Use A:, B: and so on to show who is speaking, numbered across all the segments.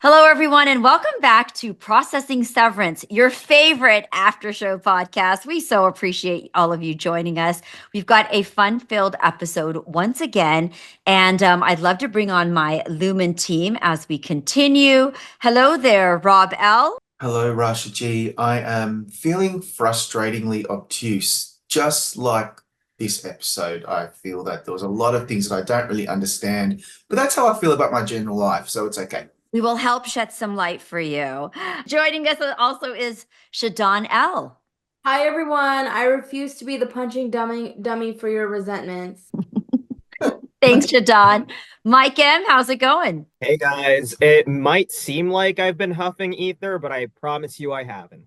A: Hello, everyone, and welcome back to Processing Severance, your favorite after-show podcast. We so appreciate all of you joining us. We've got a fun-filled episode once again, and I'd love to bring on my Lumen team as we continue. Hello there, Rob L.
B: Hello, Rasha G. I am feeling frustratingly obtuse, just like this episode. I feel that there was a lot of things that I don't really understand, but that's how I feel about my general life, so it's okay.
A: We will help shed some light for you. Joining us also is Shadon L.
C: Hi everyone. I refuse to be the punching dummy for your resentments.
A: Thanks, Shadon. Mike M., how's it going?
D: Hey guys, it might seem like I've been huffing ether, but I promise you I haven't.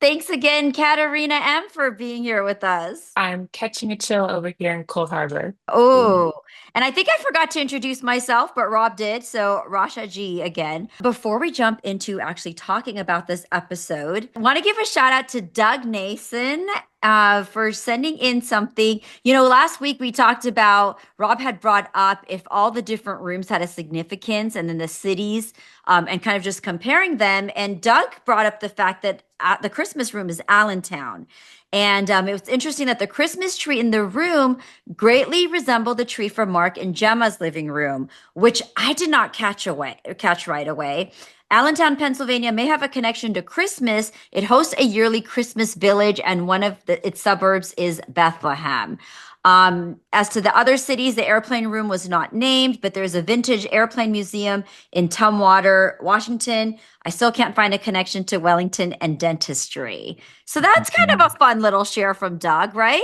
A: Thanks again, Katarina M., for being here with us.
E: I'm catching a chill over here in Cold Harbor.
A: Oh, and I think I forgot to introduce myself, but Rob did. So, Rasha G again. Before we jump into actually talking about this episode, I want to give a shout out to Doug Nason for sending in something. Last week we talked about, Rob had brought up if all the different rooms had a significance and then the cities and kind of just comparing them. And Doug brought up the fact that the Christmas room is Allentown. And it was interesting that the Christmas tree in the room greatly resembled the tree from Mark and Gemma's living room, which I did not catch right away. Allentown, Pennsylvania may have a connection to Christmas. It hosts a yearly Christmas village, and one of its suburbs is Bethlehem. As to the other cities, the airplane room was not named, but there's a vintage airplane museum in Tumwater, Washington. I still can't find a connection to Wellington and dentistry. So that's kind of a fun little share from Doug, right?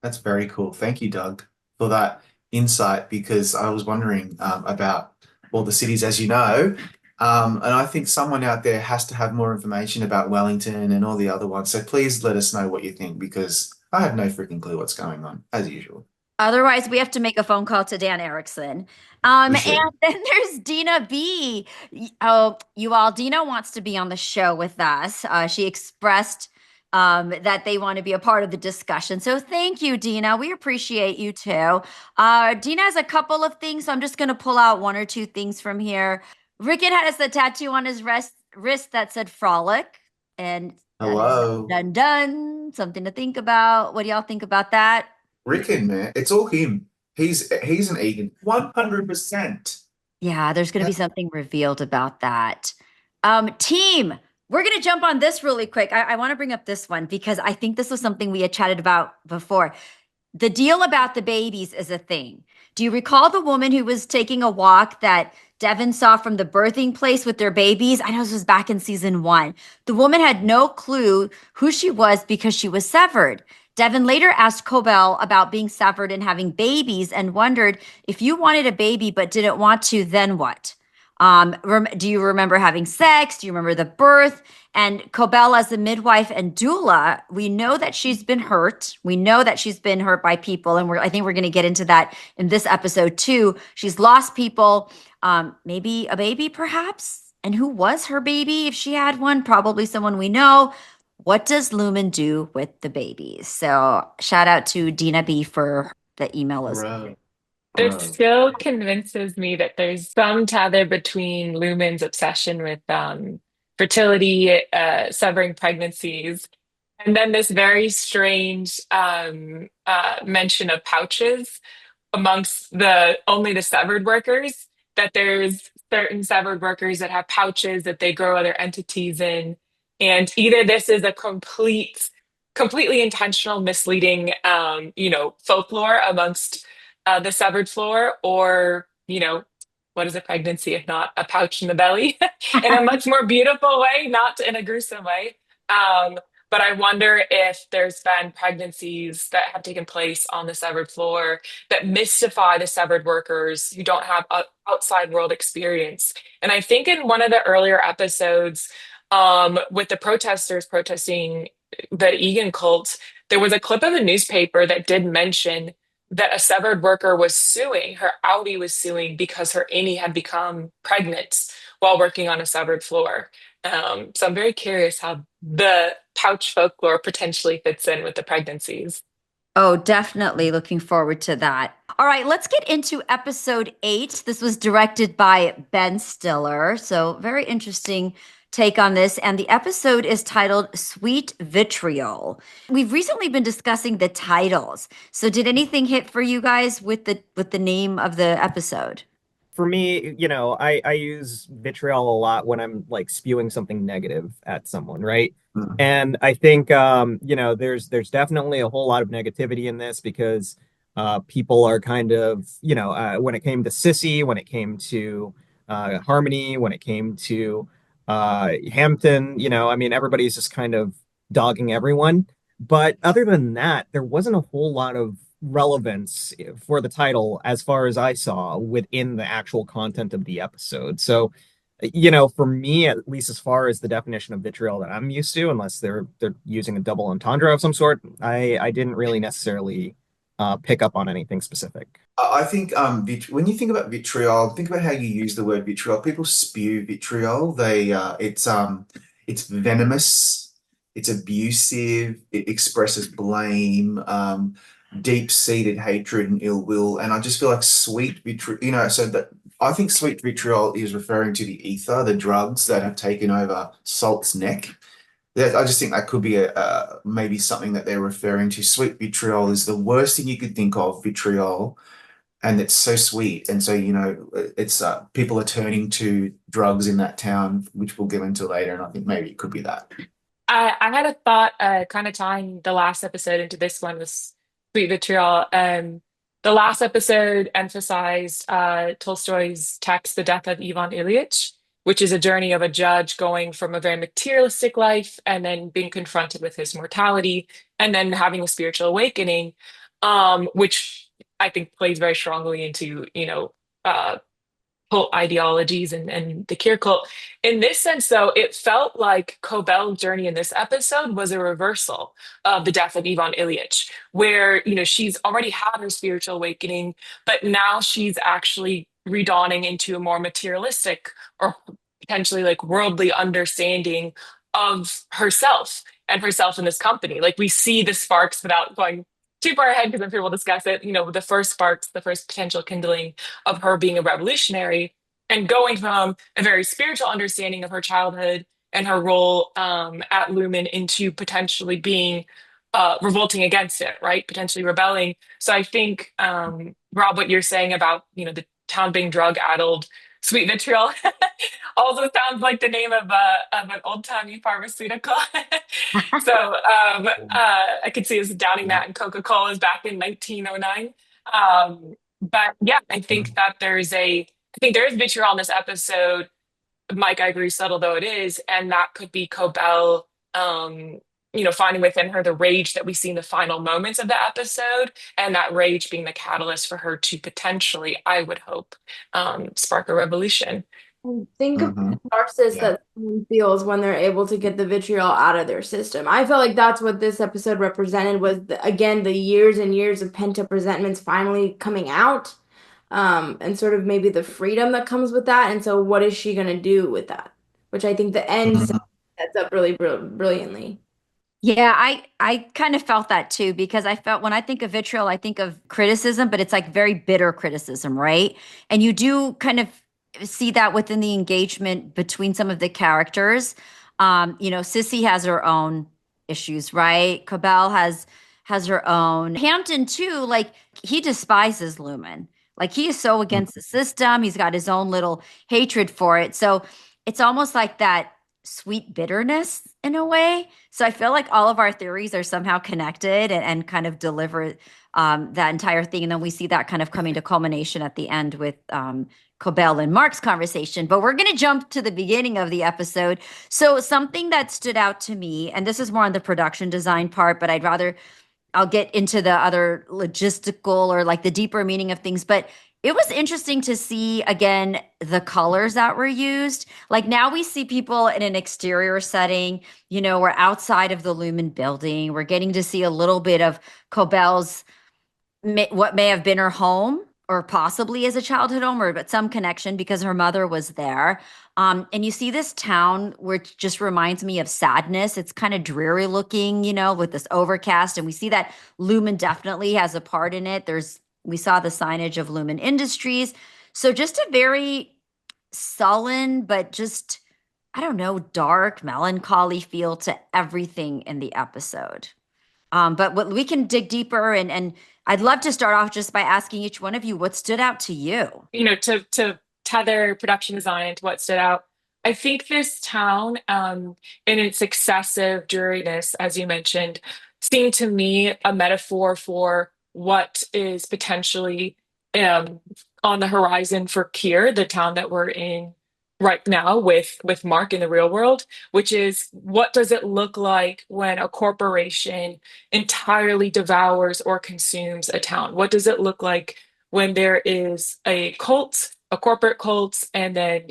B: That's very cool. Thank you, Doug, for that insight because I was wondering about all the cities, as you know. And I think someone out there has to have more information about Wellington and all the other ones. So please let us know what you think because I have no freaking clue what's going on, as usual.
A: Otherwise, we have to make a phone call to Dan Erickson.
B: For
A: And
B: sure.
A: then there's Dina B. Oh, you all, Dina wants to be on the show with us. She expressed that they want to be a part of the discussion. So thank you, Dina. We appreciate you too. Dina has a couple of things, so I'm just going to pull out one or two things from here. Rickon had a tattoo on his wrist that said frolic, and that is
B: Hello.
A: done done. Something to think about. What do y'all think about that?
B: Rickon, man. It's all him. He's an Egan. 100%.
A: Yeah, there's going to be something revealed about that. Team, we're going to jump on this really quick. I want to bring up this one because I think this was something we had chatted about before. The deal about the babies is a thing. Do you recall the woman who was taking a walk that Devin saw from the birthing place with their babies? I know this was back in season 1. The woman had no clue who she was because she was severed. Devin later asked Cobell about being severed and having babies and wondered if you wanted a baby but didn't want to, then what? Do you remember having sex? Do you remember the birth? And Cobell, as a midwife and doula, we know that she's been hurt. We know that she's been hurt by people. And I think we're going to get into that in this episode too. She's lost people, maybe a baby perhaps. And who was her baby if she had one? Probably someone we know. What does Lumen do with the babies? So shout out to Dina B for the email as well.
B: Bro.
E: This
B: Bro.
E: still convinces me that there's some tether between Lumen's obsession with fertility, severing pregnancies, and then this very strange mention of pouches amongst the only the severed workers, that there's certain severed workers that have pouches that they grow other entities in. And either this is a completely intentional misleading, folklore amongst the severed floor, or, what is a pregnancy if not a pouch in the belly in a much more beautiful way, not in a gruesome way. But I wonder if there's been pregnancies that have taken place on the severed floor that mystify the severed workers who don't have outside world experience. And I think in one of the earlier episodes, with the protesters protesting the Egan cult, there was a clip of a newspaper that did mention that a severed worker was suing, her Audi was suing because her innie had become pregnant while working on a severed floor. So I'm very curious how the pouch folklore potentially fits in with the pregnancies.
A: Oh, definitely looking forward to that. All right, let's get into episode 8. This was directed by Ben Stiller. So, very interesting take on this. And the episode is titled Sweet Vitriol. We've recently been discussing the titles. So, did anything hit for you guys with the name of the episode?
D: For me, I use vitriol a lot when I'm like spewing something negative at someone, right?
B: Mm.
D: And I think there's definitely a whole lot of negativity in this because people are kind of, when it came to Sissy, when it came to Harmony, when it came to Hampton, I mean, everybody's just kind of dogging everyone. But other than that, there wasn't a whole lot of relevance for the title as far as I saw within the actual content of the episode. So, for me, at least as far as the definition of vitriol that I'm used to, unless they're using a double entendre of some sort, I didn't really necessarily pick up on anything specific.
B: I think when you think about vitriol, think about how you use the word vitriol. People spew vitriol. It's venomous, it's abusive, it expresses blame, deep-seated hatred and ill will. And I just feel like sweet vitriol, so that I think sweet vitriol is referring to the ether, the drugs that have taken over Salt's neck. I just think that could be maybe something that they're referring to. Sweet vitriol is the worst thing you could think of, vitriol, and it's so sweet. And so, it's people are turning to drugs in that town, which we'll get into later. And I think maybe it could be that.
E: I had a thought kind of tying the last episode into this one with Sweet Vitriol. The last episode emphasized Tolstoy's text, The Death of Ivan Ilyich, which is a journey of a judge going from a very materialistic life and then being confronted with his mortality and then having a spiritual awakening, which I think plays very strongly into, cult ideologies and the Kier cult. In this sense, though, it felt like Cobell's journey in this episode was a reversal of the death of Ivan Ilyich, where, she's already had her spiritual awakening, but now she's actually redawning into a more materialistic or potentially like worldly understanding of herself and herself in this company. Like we see the sparks without going too far ahead because I'm sure we'll discuss it, the first sparks, the first potential kindling of her being a revolutionary and going from a very spiritual understanding of her childhood and her role at Lumen into potentially being revolting against it, right? Potentially rebelling. So I think, Rob, what you're saying about, the town being drug addled, Sweet Vitriol also sounds like the name of an old timey pharmaceutical. So I could see us downing that in Coca-Cola's back in 1909. But yeah, I think there is vitriol in this episode. Mike, I agree, subtle though it is, and that could be Cobell, finding within her the rage that we see in the final moments of the episode, and that rage being the catalyst for her to potentially, I would hope, spark a revolution.
C: And think of
B: Hmm.
C: the catharsis
B: Yeah.
C: that someone feels when they're able to get the vitriol out of their system. I felt like that's what this episode represented was again the years and years of pent up resentments finally coming out, and sort of maybe the freedom that comes with that. And so, what is she gonna do with that? Which I think the end
B: Mhm.
C: sets up really brilliantly.
A: Yeah, I kind of felt that too because I felt when I think of vitriol, I think of criticism, but it's like very bitter criticism, right? And you do kind of see that within the engagement between some of the characters. Sissy has her own issues, right? Cabell has her own. Hampton too, like he despises Lumen. Like he is so against the system. He's got his own little hatred for it. So it's almost like that sweet bitterness in a way. So I feel like all of our theories are somehow connected and kind of deliver that entire thing. And then we see that kind of coming to culmination at the end with Cobell and Mark's conversation. But we're going to jump to the beginning of the episode. So something that stood out to me, and this is more on the production design part, but I'll get into the other logistical or like the deeper meaning of things. But it was interesting to see again the colors that were used. Like now we see people in an exterior setting, we're outside of the Lumen building. We're getting to see a little bit of Cobell's what may have been her home, or possibly as a childhood home, or but some connection because her mother was there. And you see this town which just reminds me of Sadness. It's kind of dreary looking, with this overcast. And we see that Lumen definitely has a part in it. We saw the signage of Lumen Industries. So just a very sullen, but just, I don't know, dark, melancholy feel to everything in the episode. But what we can dig deeper, and I'd love to start off just by asking each one of you what stood out to you.
E: To tether production design to what stood out, I think this town, in its excessive dreariness, as you mentioned, seemed to me a metaphor for what is potentially um, on the horizon for Kier, the town that we're in right now with Mark in the real world, which is what does it look like when a corporation entirely devours or consumes a town? What does it look like when there is a cult, a corporate cult, and then,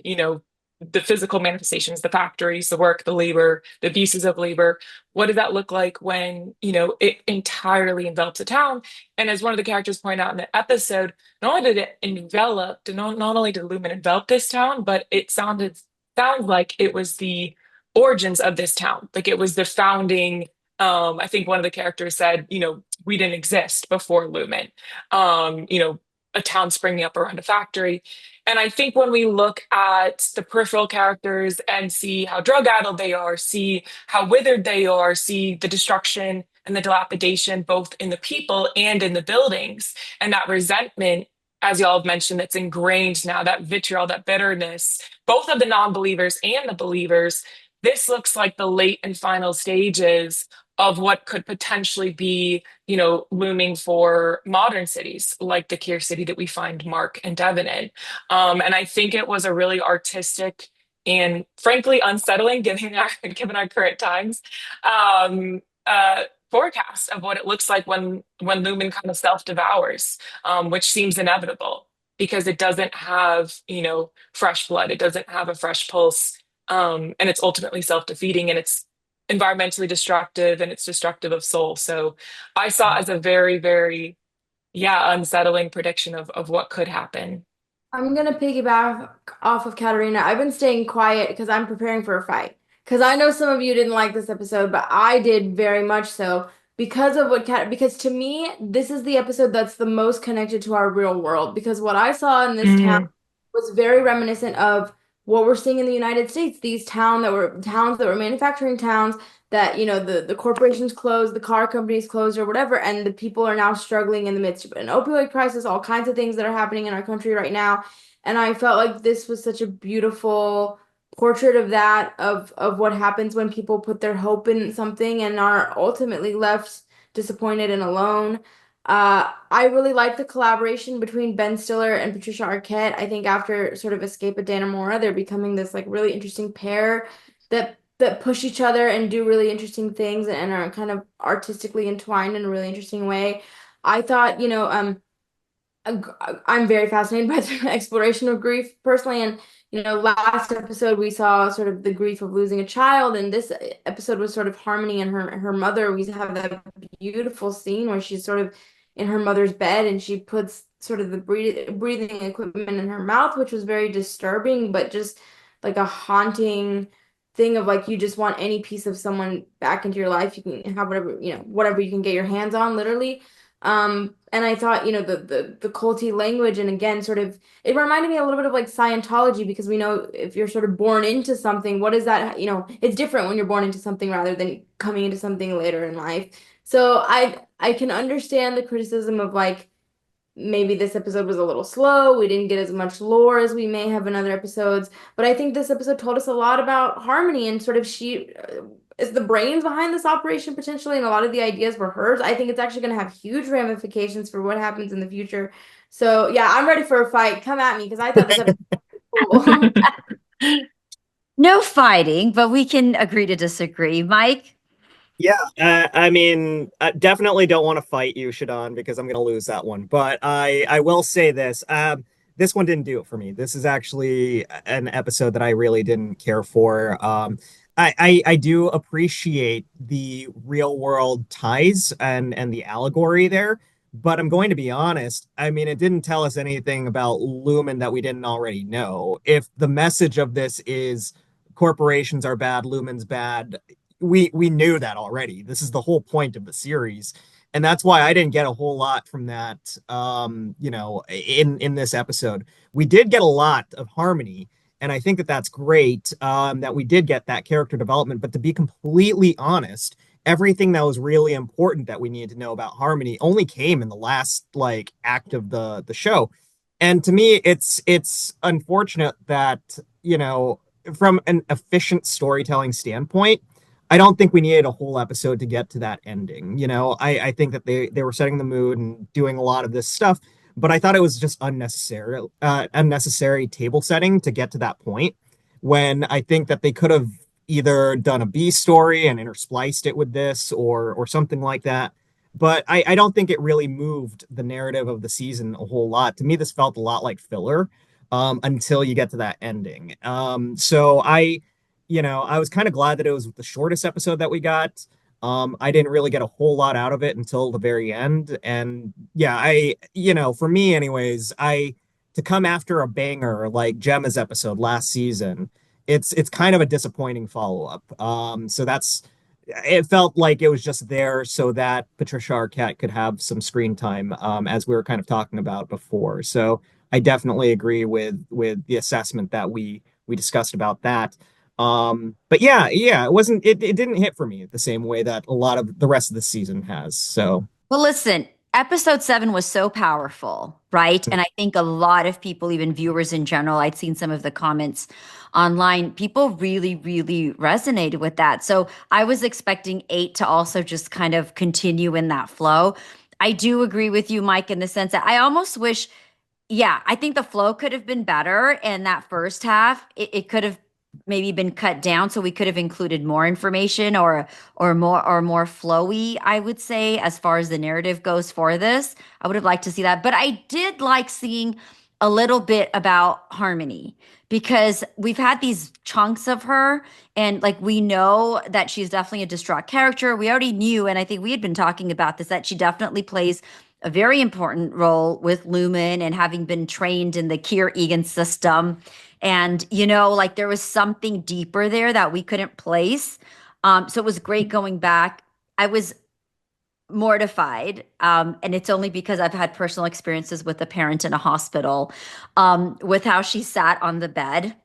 E: the physical manifestations, the factories, the work, the labor, the abuses of labor? What does that look like when, it entirely envelops a town? And as one of the characters pointed out in the episode, not only did it envelop, not only did Lumen envelop this town, but it sounds like it was the origins of this town. Like it was the founding. I think one of the characters said, we didn't exist before Lumen. A town springing up around a factory. And I think when we look at the peripheral characters and see how drug-addled they are, see how withered they are, see the destruction and the dilapidation both in the people and in the buildings, and that resentment, as y'all have mentioned, that's ingrained now, that vitriol, that bitterness, both of the non-believers and the believers, this looks like the late and final stages of what could potentially be, looming for modern cities like the Kier city that we find Mark and Devin in. And I think it was a really artistic and frankly unsettling, given our current times, forecast of what it looks like when Lumen kind of self-devours, which seems inevitable because it doesn't have, fresh blood. It doesn't have a fresh pulse. And it's ultimately self-defeating, and it's environmentally destructive, and it's destructive of soul. So I saw it as a very, very, unsettling prediction of what could happen.
C: I'm gonna piggyback off of Katarina. I've been staying quiet because I'm preparing for a fight. Because I know some of you didn't like this episode, but I did very much so because of because to me, this is the episode that's the most connected to our real world. Because what I saw in this town was very reminiscent of what we're seeing in the United States. These towns that were manufacturing towns that, the corporations closed, the car companies closed or whatever, and the people are now struggling in the midst of an opioid crisis, all kinds of things that are happening in our country right now. And I felt like this was such a beautiful portrait of that, of what happens when people put their hope in something and are ultimately left disappointed and alone. I really like the collaboration between Ben Stiller and Patricia Arquette. I think after sort of Escape of Dannemora, they're becoming this like really interesting pair that push each other and do really interesting things and are kind of artistically entwined in a really interesting way. I thought, I'm very fascinated by the exploration of grief personally. And, last episode we saw sort of the grief of losing a child, and this episode was sort of Harmony and her mother. We have that beautiful scene where she's sort of in her mother's bed and she puts sort of the breathing equipment in her mouth, which was very disturbing, but just like a haunting thing of like you just want any piece of someone back into your life. You can have whatever you can get your hands on, literally. And I thought, the culty language, and again, sort of, it reminded me a little bit of like Scientology, because we know if you're sort of born into something, what is that, it's different when you're born into something rather than coming into something later in life. So I can understand the criticism of like, maybe this episode was a little slow. We didn't get as much lore as we may have in other episodes, but I think this episode told us a lot about Harmony, and sort of she is the brains behind this operation potentially, and a lot of the ideas were hers. I think it's actually going to have huge ramifications for what happens in the future. So yeah, I'm ready for a fight. Come at me, because I thought this episode was cool.
A: No fighting, but we can agree to disagree. Mike?
D: Yeah, I mean, I definitely don't want to fight you, Shadon, because I'm going to lose that one. But I will say this. This one didn't do it for me. This is actually an episode that I really didn't care for. I do appreciate the real world ties and the allegory there, But I'm going to be honest, I mean, it didn't tell us anything about Lumen that we didn't already know. If the message of this is corporations are bad, Lumen's bad, we knew that already. This is the whole point of the series. And that's why I didn't get a whole lot from that in this episode. We did get a lot of Harmony, and I think that that's great, that we did get that character development. But to be completely honest, everything that was really important that we needed to know about Harmony only came in the last like act of the show. And to me, it's unfortunate that, from an efficient storytelling standpoint, I don't think we needed a whole episode to get to that ending. I think that they were setting the mood and doing a lot of this stuff, but I thought it was just unnecessary table setting to get to that point, when I think that they could have either done a B story and interspliced it with this, or something like that. But I don't think it really moved the narrative of the season a whole lot. To me, this felt a lot like filler, until you get to that ending. So I was kind of glad that it was the shortest episode that we got. I didn't really get a whole lot out of it until the very end. And yeah, for me anyways, to come after a banger like Gemma's episode last season, it's kind of a disappointing follow-up. So it felt like it was just there so that Patricia Arquette could have some screen time, as we were kind of talking about before. So I definitely agree with the assessment that we discussed about that. But yeah, it didn't hit for me the same way that a lot of the rest of the season has. So
A: Well, listen, episode 7 was so powerful, right? And I think a lot of people, even viewers in general, I'd seen some of the comments online, people really, really resonated with that. So I was expecting 8 to also just kind of continue in that flow. I do agree with you, Mike, in the sense that I almost wish, yeah, I think the flow could have been better in that first half. It could have maybe been cut down, so we could have included more information, or more flowy, I would say, as far as the narrative goes for this. I would have liked to see that. But I did like seeing a little bit about Harmony, because we've had these chunks of her, and like we know that she's definitely a distraught character. We already knew, and I think we had been talking about this, that she definitely plays a very important role with Lumen and having been trained in the Kier Egan system. And, like there was something deeper there that we couldn't place. So it was great going back. I was mortified. And it's only because I've had personal experiences with a parent in a hospital, with how she sat on the bed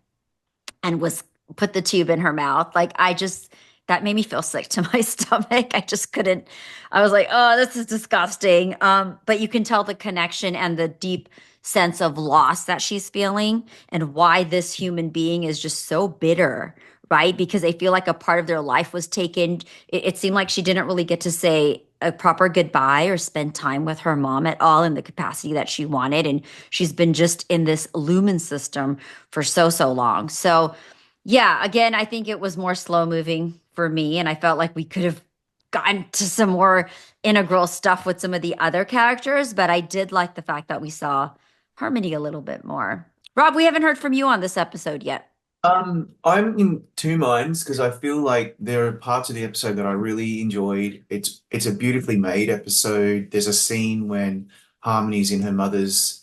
A: and was put the tube in her mouth. Like that made me feel sick to my stomach. I just couldn't. I was like, oh, this is disgusting. But you can tell the connection and the deep sense of loss that she's feeling, and why this human being is just so bitter, right? Because they feel like a part of their life was taken. It seemed like she didn't really get to say a proper goodbye or spend time with her mom at all in the capacity that she wanted. And she's been just in this Lumen system for so, so long. So yeah, again, I think it was more slow moving for me. And I felt like we could have gotten to some more integral stuff with some of the other characters. But I did like the fact that we saw Harmony a little bit more. Rob, we haven't heard from you on this episode yet.
B: I'm in two minds because I feel like there are parts of the episode that I really enjoyed. It's a beautifully made episode. There's a scene when Harmony's in her mother's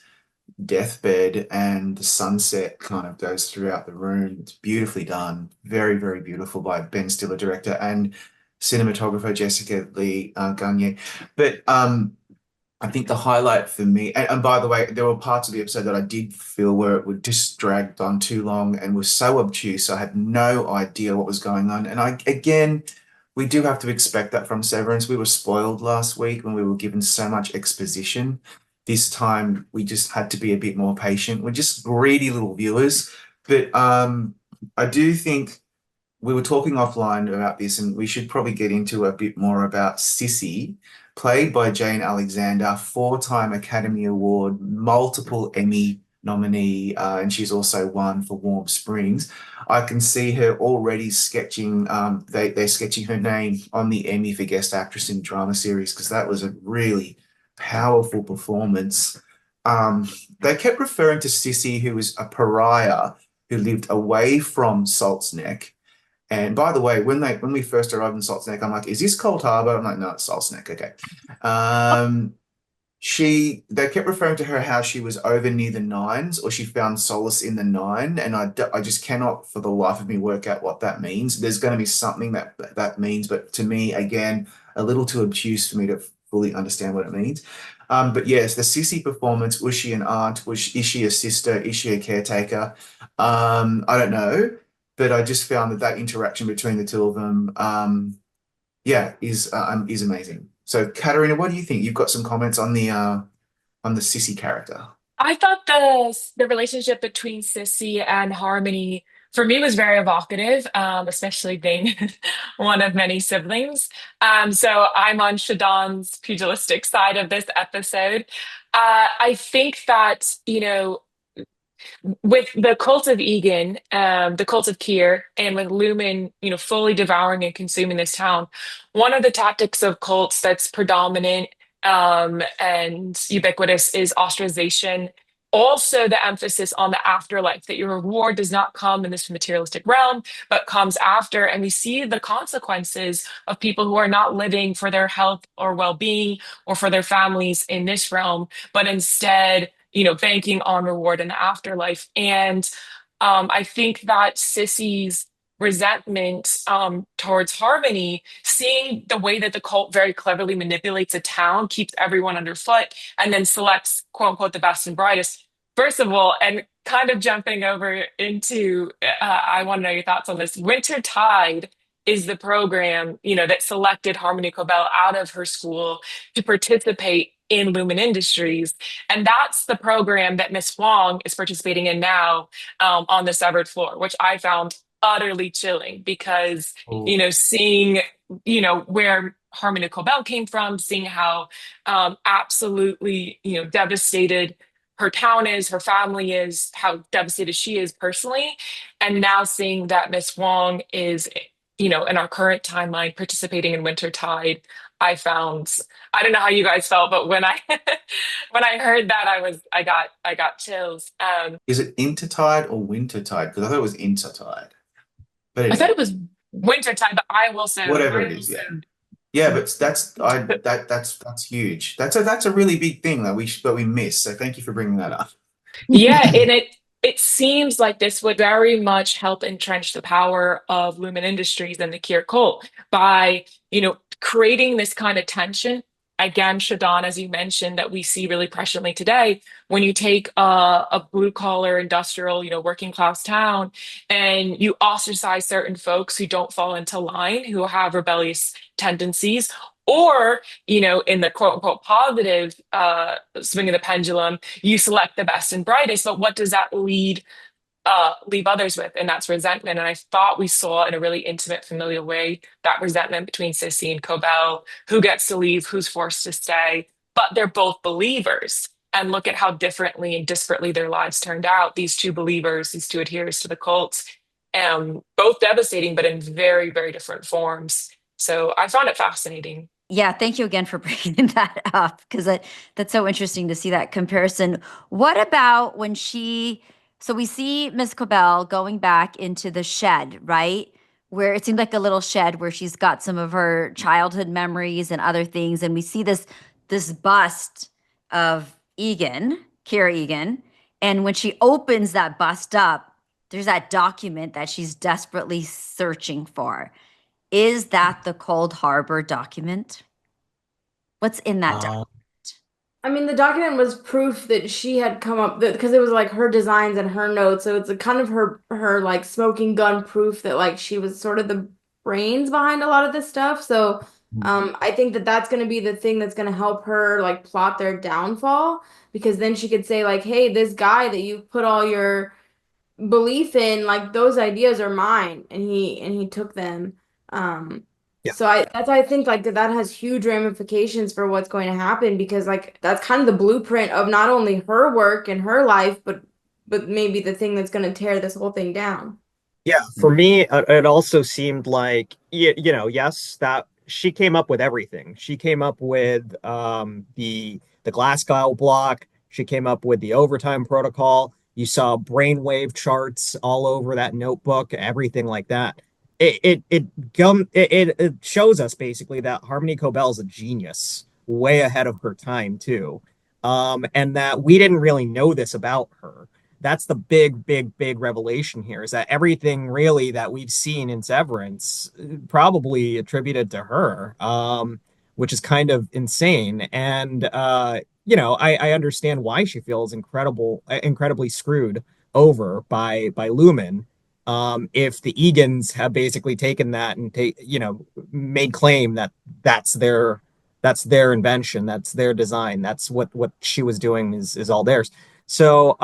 B: deathbed and the sunset kind of goes throughout the room. It's beautifully done. Very, very beautiful by Ben Stiller, director, and cinematographer Jessica Lee Gagne. But I think the highlight for me, and by the way, there were parts of the episode that I did feel where it would just dragged on too long and was so obtuse. I had no idea what was going on. And again, we do have to expect that from Severance. We were spoiled last week when we were given so much exposition. This time we just had to be a bit more patient. We're just greedy little viewers. But I do think we were talking offline about this, and we should probably get into a bit more about Sissy, played by Jane Alexander, 4-time Academy Award, multiple Emmy nominee, and she's also won for Warm Springs. I can see her already sketching, they're sketching her name on the Emmy for Guest Actress in Drama Series, because that was a really powerful performance. They kept referring to Sissy, who was a pariah who lived away from Salt's Neck. And by the way, when we first arrived in Salt's Neck, I'm like, is this Cold Harbor? I'm like, no, it's Salt's Neck. Okay. they kept referring to her how she was over near the nines, or she found solace in the nine, and I just cannot for the life of me work out what that means. There's going to be something that means, but to me, again, a little too obtuse for me to fully understand what it means. But yes, the Sissy performance, was she an aunt? Is she a sister? Is she a caretaker? I don't know, but I just found that interaction between the two of them, yeah, is amazing. So, Katarina, what do you think? You've got some comments on the Sissy character.
E: I thought the relationship between Sissy and Harmony for me was very evocative, especially being one of many siblings. So I'm on Shadon's pugilistic side of this episode. I think that, with the cult of Egan, the cult of Kier, and with Lumen, fully devouring and consuming this town, one of the tactics of cults that's predominant and ubiquitous is ostracization. Also, the emphasis on the afterlife, that your reward does not come in this materialistic realm, but comes after. And we see the consequences of people who are not living for their health or well being or for their families in this realm, but instead, banking on reward in the afterlife. And I think that Sissy's resentment towards Harmony, seeing the way that the cult very cleverly manipulates a town, keeps everyone underfoot, and then selects quote unquote the best and brightest. First of all, and kind of jumping over into, I want to know your thoughts on this. Winter Tide is the program, that selected Harmony Cobell out of her school to participate in Lumen Industries. And that's the program that Miss Wong is participating in now on the severed floor, which I found utterly chilling because,
B: Oh.
E: Seeing, where Harmony Cobell came from, seeing how absolutely, devastated her town is, her family is, how devastated she is personally. And now seeing that Miss Wong is, in our current timeline participating in Winter Tide, I found, I don't know how you guys felt, but when I when I heard that, I got chills.
B: Is it Intertide or Wintertide? Because I thought it was Intertide. But
E: I thought
B: anyway,
E: it was Winter Tide, but
B: whatever it is, yeah. Yeah, but that's huge. That's a really big thing that we miss. So thank you for bringing that up.
E: Yeah, and it seems like this would very much help entrench the power of Lumen Industries and the Kier cult by, creating this kind of tension. Again, Shadon, as you mentioned, that we see really presciently today, when you take a blue collar industrial, working class town, and you ostracize certain folks who don't fall into line, who have rebellious tendencies, or, in the quote unquote positive swing of the pendulum, you select the best and brightest, but what does that leave others with? And that's resentment. And I thought we saw in a really intimate, familiar way that resentment between Sissy and Cobell, who gets to leave, who's forced to stay, but they're both believers. And look at how differently and disparately their lives turned out. These two believers, these two adherers to the cult, both devastating, but in very, very different forms. So I found it fascinating.
A: Yeah, thank you again for bringing that up because that's so interesting to see that comparison. What about when so we see Miss Cobell going back into the shed, right? Where it seemed like a little shed where she's got some of her childhood memories and other things. And we see this bust of Egan, Kira Egan. And when she opens that bust up, there's that document that she's desperately searching for. Is that the Cold Harbor document? What's in that document?
C: I mean, the document was proof that she had come up because it was like her designs and her notes. So it's a kind of her like smoking gun proof that like she was sort of the brains behind a lot of this stuff. So I think that that's going to be the thing that's going to help her like plot their downfall, because then she could say like, hey, this guy that you put all your belief in, like those ideas are mine, and he took them.
D: Yeah.
C: So that's why I think like that has huge ramifications for what's going to happen, because like that's kind of the blueprint of not only her work and her life, but maybe the thing that's going to tear this whole thing down.
D: Yeah, for me, it also seemed like, yes, that she came up with everything. She came up with the Glasgow block. She came up with the overtime protocol. You saw brainwave charts all over that notebook, everything like that. It shows us basically that Harmony Cobell is a genius, way ahead of her time too. and that we didn't really know this about her. That's the big revelation here, is that everything really that we've seen in Severance probably attributed to her, which is kind of insane. And I understand why she feels incredibly screwed over by Lumen. If the Egans have basically taken that and made claim that that's their that's their invention, that's their design, that's what she was doing is all theirs. So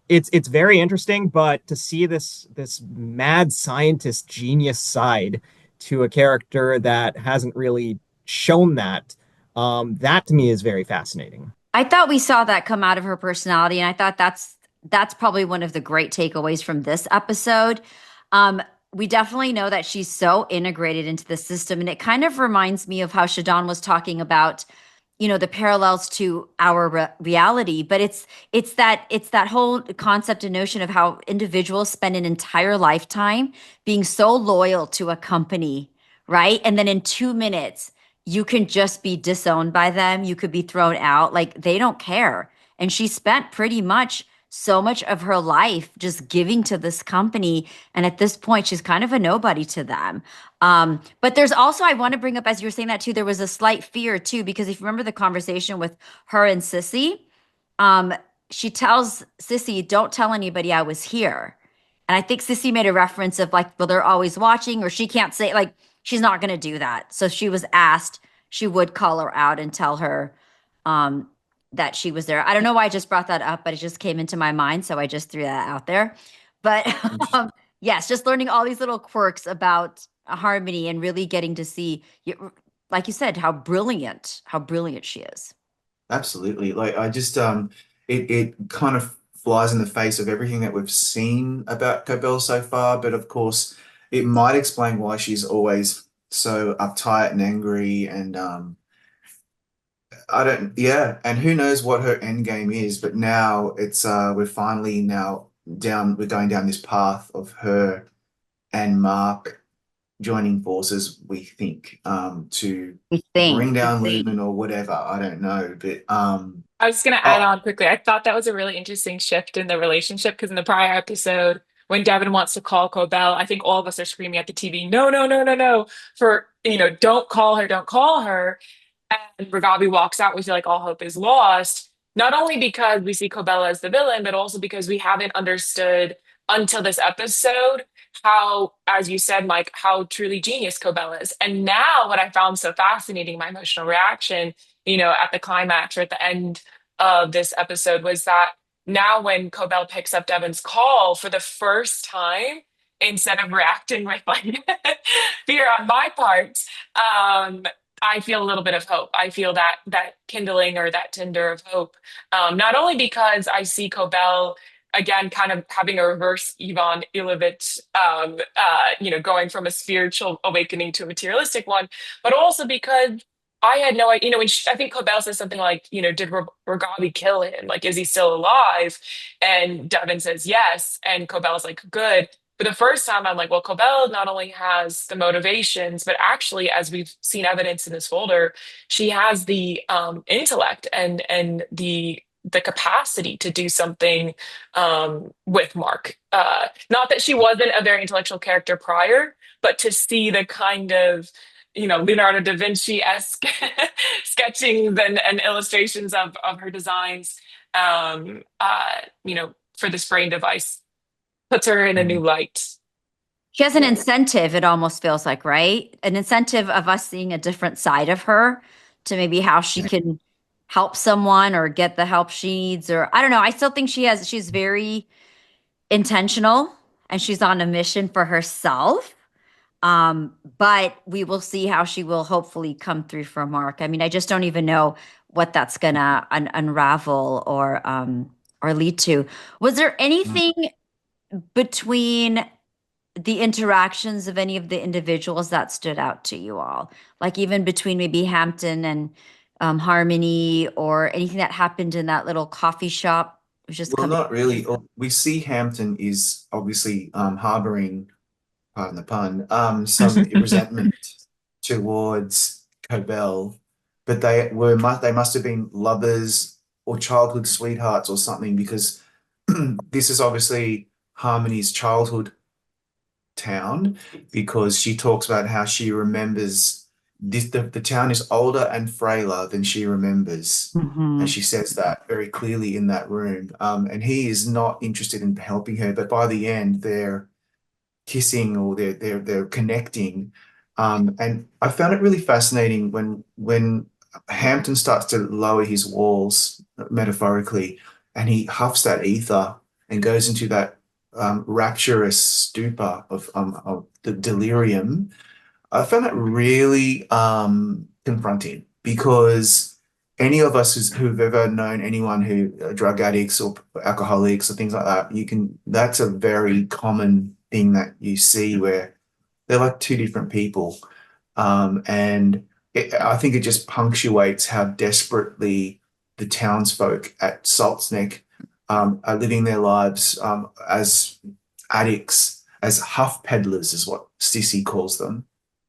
D: it's very interesting, but to see this mad scientist genius side to a character that hasn't really shown that, that to me is very fascinating.
A: I thought we saw that come out of her personality, and I thought that's probably one of the great takeaways from this episode. We definitely know that she's so integrated into the system, and it kind of reminds me of how Shadon was talking about, the parallels to our reality. But it's that whole concept and notion of how individuals spend an entire lifetime being so loyal to a company, right? And then in 2 minutes, you can just be disowned by them. You could be thrown out. Like, they don't care. And she spent pretty much so much of her life just giving to this company. And at this point, she's kind of a nobody to them. But there's also, I want to bring up, as you were saying that too, there was a slight fear too, because if you remember the conversation with her and Sissy, she tells Sissy, don't tell anybody I was here. And I think Sissy made a reference of like, well, they're always watching, or she can't say, like, she's not going to do that. So she was asked, she would call her out and tell her that she was there. I don't know why I just brought that up, but it just came into my mind. So I just threw that out there. But yes, just learning all these little quirks about Harmony and really getting to see, like you said, how brilliant she is.
B: Absolutely. Like I just it kind of flies in the face of everything that we've seen about Cobell so far, but of course it might explain why she's always so uptight and angry and I don't yeah, and who knows what her end game is, but now it's we're finally now we're going down this path of her and Mark joining forces, we think, to
A: We think,
B: bring down Lumen or whatever. I don't know, but
E: I was going to add
B: oh,
E: on quickly. I thought that was a really interesting shift in the relationship because in the prior episode, when Devin wants to call Cobell, I think all of us are screaming at the TV, no, no, no, no, no, for, don't call her, don't call her. And Ragavi walks out, we feel like all hope is lost. Not only because we see Cobell as the villain, but also because we haven't understood until this episode how, as you said, Mike, how truly genius Cobell is. And now, what I found so fascinating, my emotional reaction, at the climax or at the end of this episode, was that now when Cobell picks up Devin's call for the first time, instead of reacting with like fear on my part, I feel a little bit of hope. I feel that kindling or that tinder of hope, not only because I see Cobell again kind of having a reverse Ivan Ilovich, going from a spiritual awakening to a materialistic one, but also because I had no idea. When I think Cobell says something like, did Ragavi kill him? Like, is he still alive? And Devin says yes, and Cobell's like, good. For the first time, I'm like, well, Cobell not only has the motivations, but actually, as we've seen evidence in this folder, she has the intellect and the capacity to do something with Mark. Not that she wasn't a very intellectual character prior, but to see the kind of Leonardo da Vinci-esque sketchings and illustrations of her designs, for this brain device puts her in a new
B: mm,
E: light.
A: She has an incentive, it almost feels like, right? An incentive of us seeing a different side of her to maybe how she can help someone or get the help she needs. Or I don't know. I still think she's very intentional and she's on a mission for herself. But we will see how she will hopefully come through for Mark. I mean, I just don't even know what that's gonna unravel or lead to. Was there
B: mm.
A: anything between the interactions of any of the individuals that stood out to you all? Like even between maybe Hampton and Harmony, or anything that happened in that little coffee shop? It was just
B: Well,
A: coming.
B: not really. We see Hampton is obviously harboring, pardon the pun, some resentment towards Cobell, but they must have been lovers or childhood sweethearts or something, because this is obviously Harmony's childhood town, because she talks about how she remembers the town is older and frailer than she remembers. And she says that very clearly in that room. And he is not interested in helping her, but by the end they're kissing, or they're connecting. And I found it really fascinating when Hampton starts to lower his walls, metaphorically, and he huffs that ether and goes into that rapturous stupor of the delirium. I found that really confronting, because any of us who've ever known anyone who are drug addicts or alcoholics or things like that, that's a very common thing that you see, where they're like two different people. And I think it just punctuates how desperately the townsfolk at Salt's Neck are living their lives as addicts, as huff peddlers, is what Sissy calls them.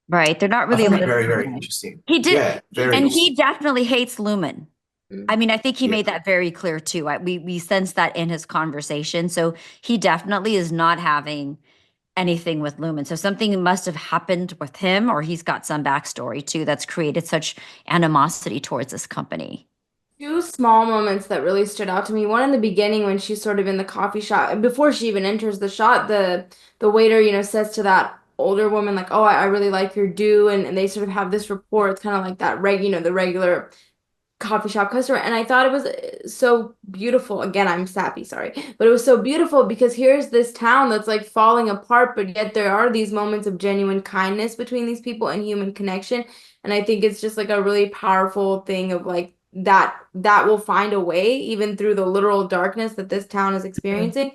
A: Right. They're not
B: I
A: really
B: found it very,
A: listening.
B: very interesting.
A: He did,
B: Yeah, very
A: and
B: interesting.
A: he definitely hates Lumen. I mean, I think he
B: Yeah.
A: made that very clear too. We sense that in his conversation. So he definitely is not having anything with Lumen. So something must have happened with him, or he's got some backstory too that's created such animosity towards this company.
C: Two small moments that really stood out to me. One in the beginning when she's sort of in the coffee shop, and before she even enters the shot, the waiter, says to that older woman, like, "Oh, I really like your do," and they sort of have this rapport. It's kind of like that the regular coffee shop customer. And I thought it was so beautiful. Again, I'm sappy, sorry. But it was so beautiful because here's this town that's like falling apart, but yet there are these moments of genuine kindness between these people and human connection. And I think it's just like a really powerful thing of like that will find a way even through the literal darkness that this town is experiencing.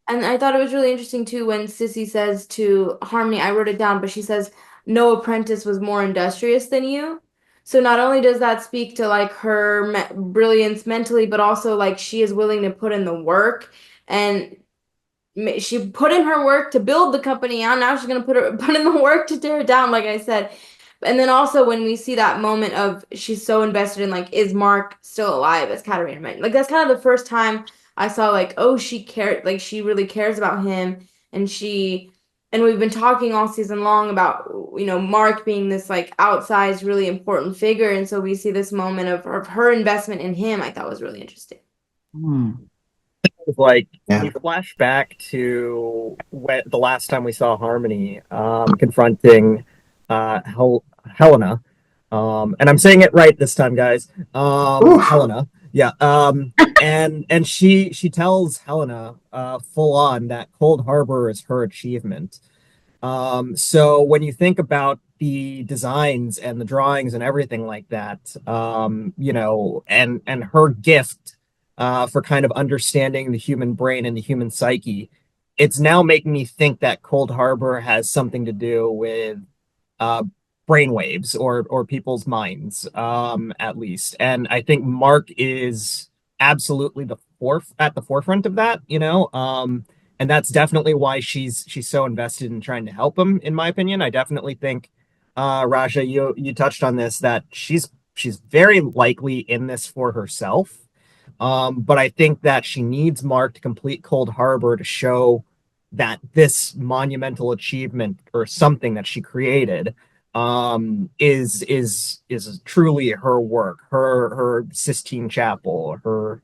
C: And I thought it was really interesting too when Sissy says to Harmony, I wrote it down, but she says, "No apprentice was more industrious than you." So not only does that speak to like her brilliance mentally, but also like she is willing to put in the work, and she put in her work to build the company out. Now she's gonna put in the work to tear it down, like I said. And then also when we see that moment of she's so invested in like, is Mark still alive, as Katarina mentioned. Like that's kind of the first time I saw like, oh, she cared, like she really cares about him, and we've been talking all season long about, Mark being this like outsized, really important figure. And so we see this moment of her investment in him, I thought was really interesting.
D: It's like
B: Yeah.
D: you flash back to the last time we saw Harmony confronting Helena. And I'm saying it right this time, guys. Helena. Yeah. And she tells Helena full on that Cold Harbor is her achievement. So when you think about the designs and the drawings and everything like that, and her gift for kind of understanding the human brain and the human psyche, it's now making me think that Cold Harbor has something to do with uh, brainwaves or people's minds, at least. And I think Mark is absolutely at the forefront of that, and that's definitely why she's so invested in trying to help him, in my opinion. I definitely think, Raja, you touched on this, that she's very likely in this for herself. But I think that she needs Mark to complete Cold Harbor to show that this monumental achievement or something that she created is truly her work, her Sistine Chapel, her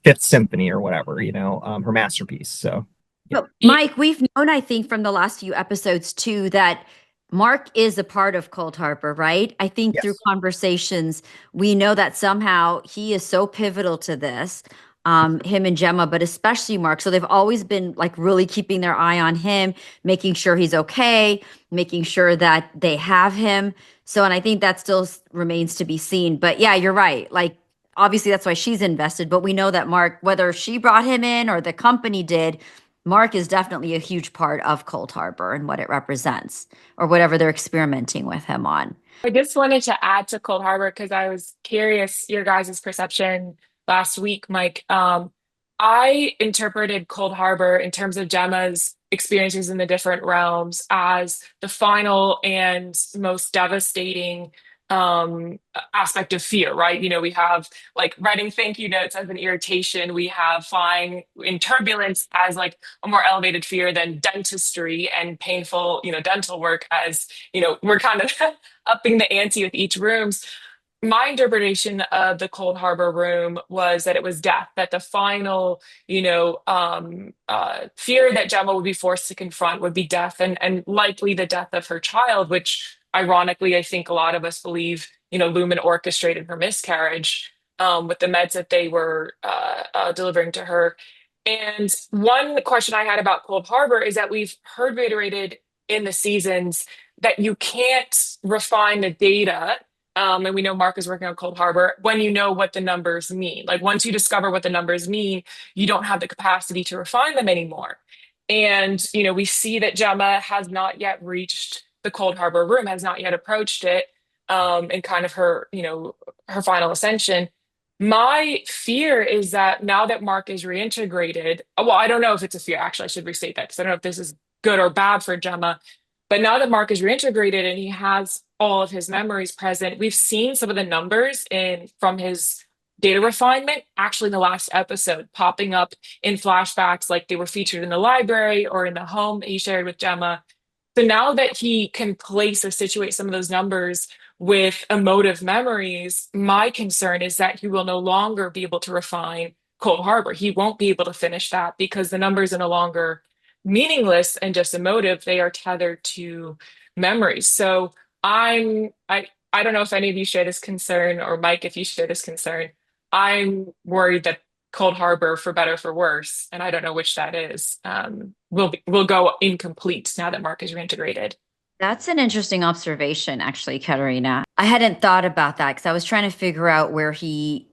D: Fifth Symphony or whatever, her masterpiece. So
A: But Mike, we've known, I think, from the last few episodes too, that Mark is a part of Cold Harbor, right? I think through
D: yes.
A: conversations, we know that somehow he is so pivotal to this, him and Gemma, but especially Mark. So they've always been like really keeping their eye on him, making sure he's okay, making sure that they have him. So, and I think that still remains to be seen. But yeah, you're right. Like, obviously, that's why she's invested. But we know that Mark, whether she brought him in or the company did, Mark is definitely a huge part of Cold Harbor and what it represents, or whatever they're experimenting with him on.
E: I just wanted to add to Cold Harbor because I was curious your guys' perception last week, Mike. I interpreted Cold Harbor in terms of Gemma's experiences in the different realms as the final and most devastating aspect of fear, right? We have like writing thank you notes as an irritation. We have flying in turbulence as like a more elevated fear than dentistry and painful, dental work as, we're kind of upping the ante with each rooms. My interpretation of the Cold Harbor room was that it was death, that the final, fear that Gemma would be forced to confront would be death, and likely the death of her child, which ironically, I think a lot of us believe, Lumen orchestrated her miscarriage with the meds that they were delivering to her. And one question I had about Cold Harbor is that we've heard reiterated in the seasons that you can't refine the data, and we know Mark is working on Cold Harbor, when you know what the numbers mean. Like once you discover what the numbers mean, you don't have the capacity to refine them anymore. And, we see that Gemma has not yet reached the Cold Harbor room, has not yet approached it, in kind of her, her final ascension. My fear is that now that Mark is reintegrated, well, I don't know if it's a fear, actually, I should restate that because I don't know if this is good or bad for Gemma. But now that Mark is reintegrated and he has all of his memories present, we've seen some of the numbers from his data refinement actually in the last episode popping up in flashbacks, like they were featured in the library or in the home that he shared with Gemma. So now that he can place or situate some of those numbers with emotive memories, my concern is that he will no longer be able to refine Cold Harbor. He won't be able to finish that because the numbers are no longer meaningless and just emotive. They are tethered to memories. So I don't know if any of you share this concern, or Mike, if you share this concern. I'm worried that Cold Harbor, for better or for worse, and I don't know which that is, will go incomplete now that Mark is reintegrated.
A: That's an interesting observation, actually, Katerina. I hadn't thought about that because I was trying to figure out where he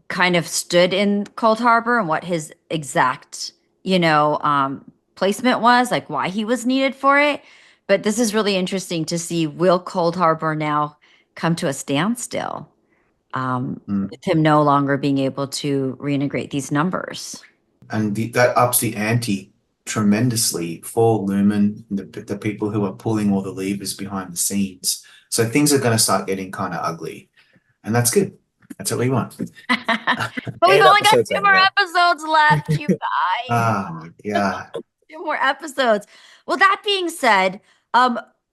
A: kind of stood in Cold Harbor and what his exact, placement was, like why he was needed for it. But this is really interesting to see, will Cold Harbor now come to a standstill, with him no longer being able to reintegrate these numbers?
B: And that ups the ante tremendously for Lumen, the people who are pulling all the levers behind the scenes. So things are going to start getting kind of ugly, and that's good. That's what we want.
A: But we've only got
D: Episodes
A: two more
D: anyway.
A: episodes left, you guys.
B: Yeah.
A: Two more episodes. Well, that being said,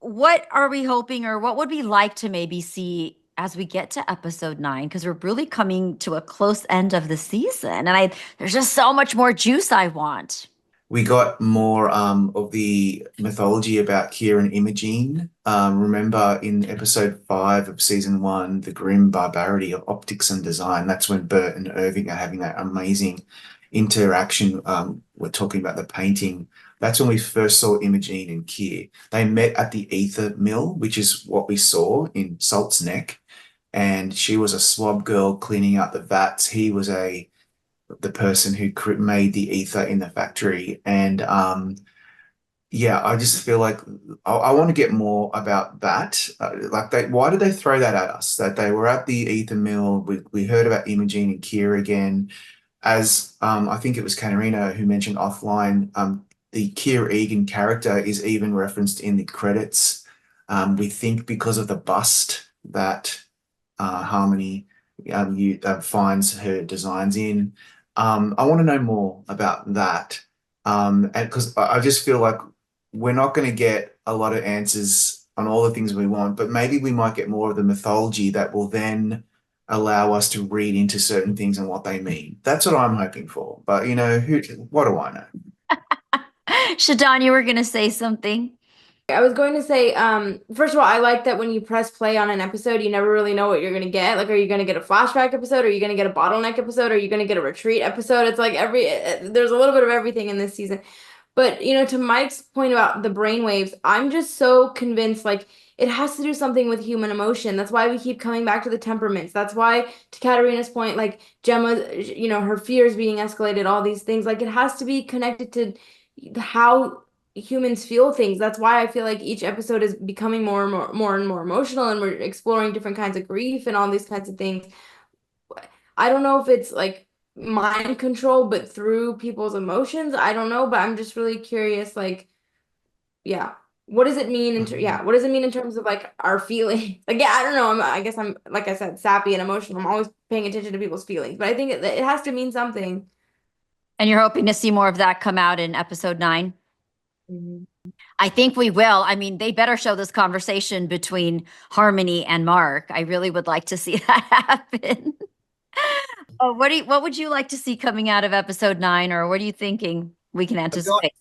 A: what are we hoping, or what would we like to maybe see as we get to episode 9? Because we're really coming to a close end of the season, and there's just so much more juice I want.
B: We got more of the mythology about Kier and Imogene. Remember in episode 5 of season 1, the grim barbarity of optics and design. That's when Bert and Irving are having that amazing interaction. We're talking about the painting. That's when we first saw Imogene and Kier. They met at the ether mill, which is what we saw in Salt's Neck. And she was a swab girl cleaning out the vats. He was the person who made the ether in the factory. And yeah, I just feel like I want to get more about that. Why did they throw that at us? That they were at the ether mill. We heard about Imogene and Kier again. As I think it was Katerina who mentioned offline, the Kier Egan character is even referenced in the credits. We think because of the bust that Harmony finds her designs in. I want to know more about that. And because I just feel like we're not going to get a lot of answers on all the things we want, but maybe we might get more of the mythology that will then allow us to read into certain things and what they mean. That's what I'm hoping for. But what do I know?
A: Shadon, you were going to say something.
C: I was going to say, first of all, I like that when you press play on an episode, you never really know what you're going to get. Like, are you going to get a flashback episode? Are you going to get a bottleneck episode? Are you going to get a retreat episode? It's like there's a little bit of everything in this season. But, to Mike's point about the brainwaves, I'm just so convinced, like, it has to do something with human emotion. That's why we keep coming back to the temperaments. That's why, to Katerina's point, like, Gemma, her fears being escalated, all these things, like, it has to be connected to how humans feel things. That's why I feel like each episode is becoming more and more emotional, and we're exploring different kinds of grief and all these kinds of things. I don't know if it's like mind control, but through people's emotions. I don't know, but I'm just really curious. Like, yeah. what does it mean what does it mean in terms of like our feelings? Like, yeah, I don't know. I guess I'm, like I said, sappy and emotional. I'm always paying attention to people's feelings, but I think it has to mean something.
A: And you're hoping to see more of that come out in episode 9?
C: Mhm.
A: I think we will. I mean, they better show this conversation between Harmony and Mark. I really would like to see that happen. Oh, what would you like to see coming out of episode 9, or what are you thinking we can anticipate?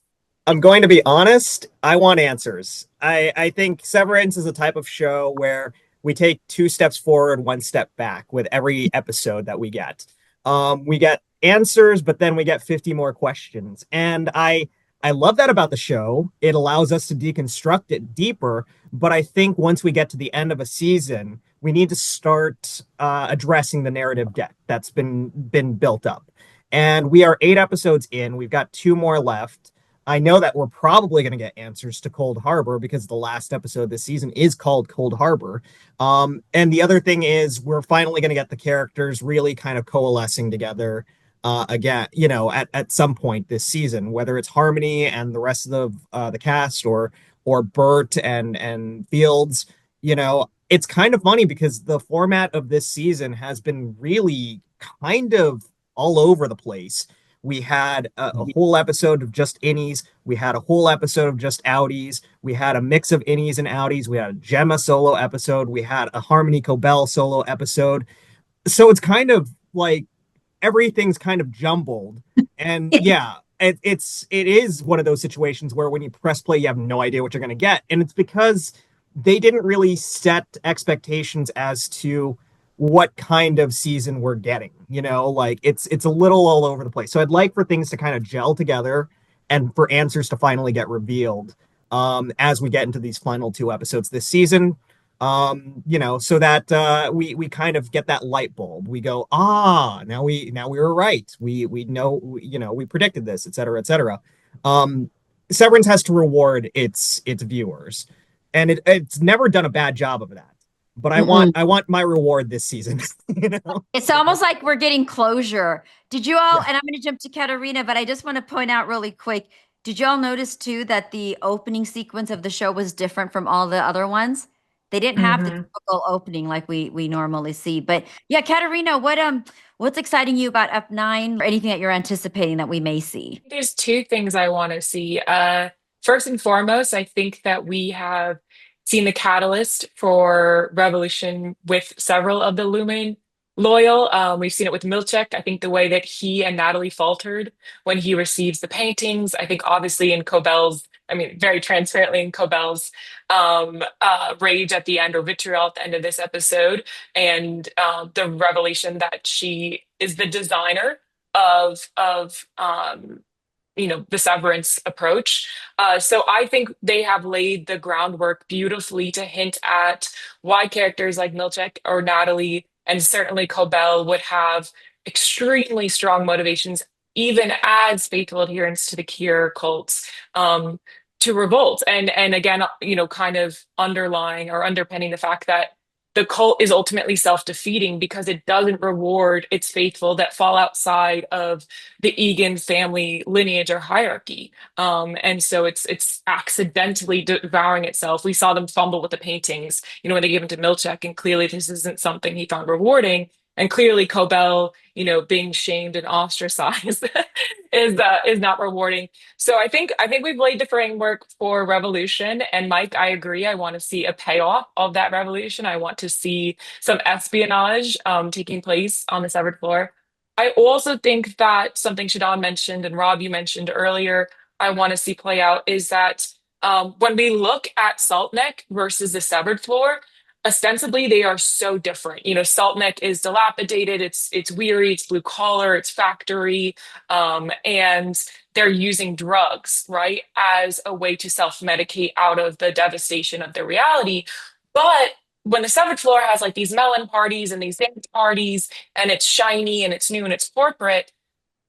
D: I'm going to be honest. I want answers. I think Severance is a type of show where we take 2 steps forward, 1 step back with every episode that we get. We get answers, but then we get 50 more questions. And I love that about the show. It allows us to deconstruct it deeper. But I think once we get to the end of a season, we need to start addressing the narrative debt that's been built up. And we are 8 episodes in. We've got 2 more left. I know that we're probably going to get answers to Cold Harbor because the last episode this season is called Cold Harbor. And the other thing is we're finally going to get the characters really kind of coalescing together again, at some point this season, whether it's Harmony and the rest of the cast or Bert and Fields. It's kind of funny because the format of this season has been really kind of all over the place. We had a whole episode of just innies. We had a whole episode of just outies. We had a mix of innies and outies. We had a Gemma solo episode. We had a Harmony Cobell solo episode. So it's kind of like everything's kind of jumbled. And yeah, it is one of those situations where when you press play, you have no idea what you're going to get. And it's because they didn't really set expectations as to what kind of season we're getting. Like it's a little all over the place. So I'd like for things to kind of gel together and for answers to finally get revealed as we get into these final 2 episodes this season. So that we kind of get that light bulb. We go, now we were right. We know, we predicted this, et cetera, et cetera. Severance has to reward its viewers, and it's never done a bad job of that. But I want my reward this season.
A: It's almost like we're getting closure. Did you all, and I'm going to jump to Katarina, but I just want to point out really quick. Did you all notice too that the opening sequence of the show was different from all the other ones? They didn't have the typical opening like we normally see. But yeah, Katarina, what's exciting you about F9 or anything that you're anticipating that we may see?
E: There's 2 things I want to see. First and foremost, I think that we have seen the catalyst for revolution with several of the Lumen loyal. We've seen it with Milchek. I think the way that he and Natalie faltered when he receives the paintings. I think obviously in Cobell's, very transparently in Cobell's rage at the end, or vitriol at the end of this episode, and the revelation that she is the designer of the severance approach. So I think they have laid the groundwork beautifully to hint at why characters like Milchek or Natalie, and certainly Cobell, would have extremely strong motivations, even as faithful adherents to the Kier cults, to revolt. And again, kind of underlying or underpinning the fact that the cult is ultimately self-defeating because it doesn't reward its faithful that fall outside of the Egan family lineage or hierarchy. And so it's accidentally devouring itself. We saw them fumble with the paintings, when they gave them to Milchek, and clearly this isn't something he found rewarding. And clearly Cobell, being shamed and ostracized is not rewarding. So I think we've laid the framework for revolution. And Mike, I agree. I want to see a payoff of that revolution. I want to see some espionage taking place on the severed floor. I also think that something Shadon mentioned and Rob, you mentioned earlier, I want to see play out is that when we look at Saltneck versus the severed floor, ostensibly they are so different. Saltneck is dilapidated, it's weary, it's blue collar, it's factory, and they're using drugs, right, as a way to self-medicate out of the devastation of their reality. But when the severed floor has like these melon parties and these dance parties, and it's shiny and it's new and it's corporate,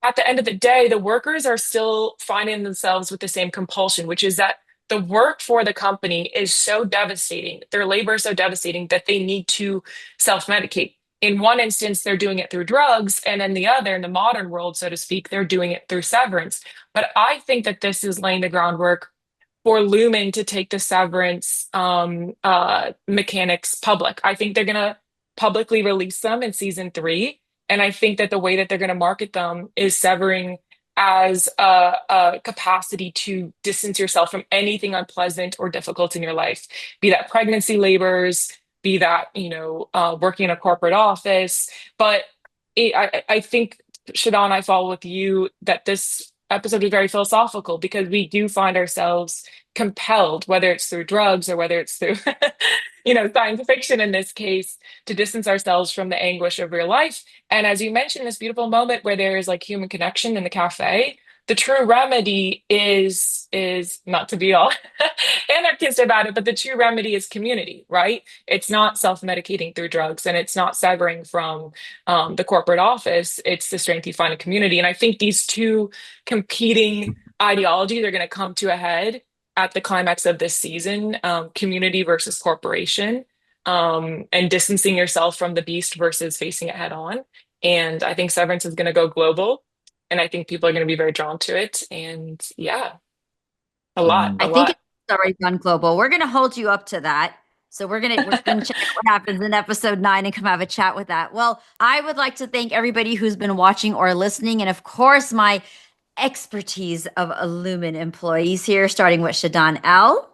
E: at the end of the day, the workers are still finding themselves with the same compulsion, which is that the work for the company is so devastating, their labor is so devastating that they need to self-medicate. In one instance, they're doing it through drugs, and in the other, in the modern world, so to speak, they're doing it through severance. But I think that this is laying the groundwork for Lumen to take the severance mechanics public. I think they're going to publicly release them in season 3. And I think that the way that they're going to market them is severing as a capacity to distance yourself from anything unpleasant or difficult in your life, be that pregnancy labors, be that, working in a corporate office. But I think, Shadon, I follow with you that this episode is very philosophical because we do find ourselves compelled, whether it's through drugs or whether it's through, science fiction in this case, to distance ourselves from the anguish of real life. And as you mentioned, this beautiful moment where there is like human connection in the cafe, the true remedy is not to be all anarchist about it, but the true remedy is community, right? It's not self-medicating through drugs, and it's not severing from the corporate office. It's the strength you find in community. And I think these two competing ideologies are going to come to a head at the climax of this season, community versus corporation, and distancing yourself from the beast versus facing it head on. And I think Severance is going to go global. And I think people are going to be very drawn to it. And yeah, a lot.
A: I think it's already gone global. We're going to hold you up to that. So we're gonna check out what happens in episode 9 and come have a chat with that. Well, I would like to thank everybody who's been watching or listening, and of course my expertise of Lumen employees here, starting with Shadon L.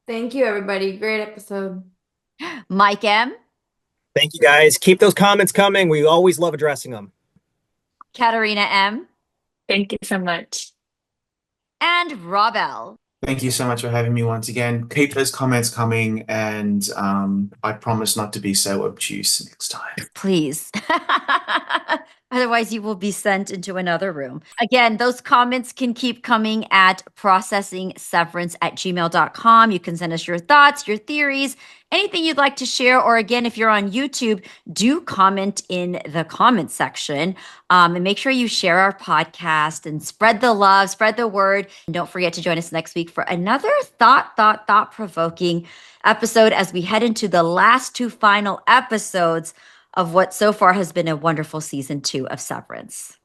C: Thank you, everybody. Great episode.
A: Mike M.
D: Thank you, guys. Keep those comments coming. We always love addressing them.
A: Katarina M.
E: Thank you so much.
A: And Rob L.
B: Thank you so much for having me once again. Keep those comments coming, and I promise not to be so obtuse next time.
A: Please. Otherwise, you will be sent into another room. Again, those comments can keep coming at processingseverance@gmail.com. You can send us your thoughts, your theories, anything you'd like to share. Or again, if you're on YouTube, do comment in the comment section. And make sure you share our podcast and spread the love, spread the word. And don't forget to join us next week for another thought-provoking episode as we head into the last 2 final episodes of what so far has been a wonderful season 2 of Severance.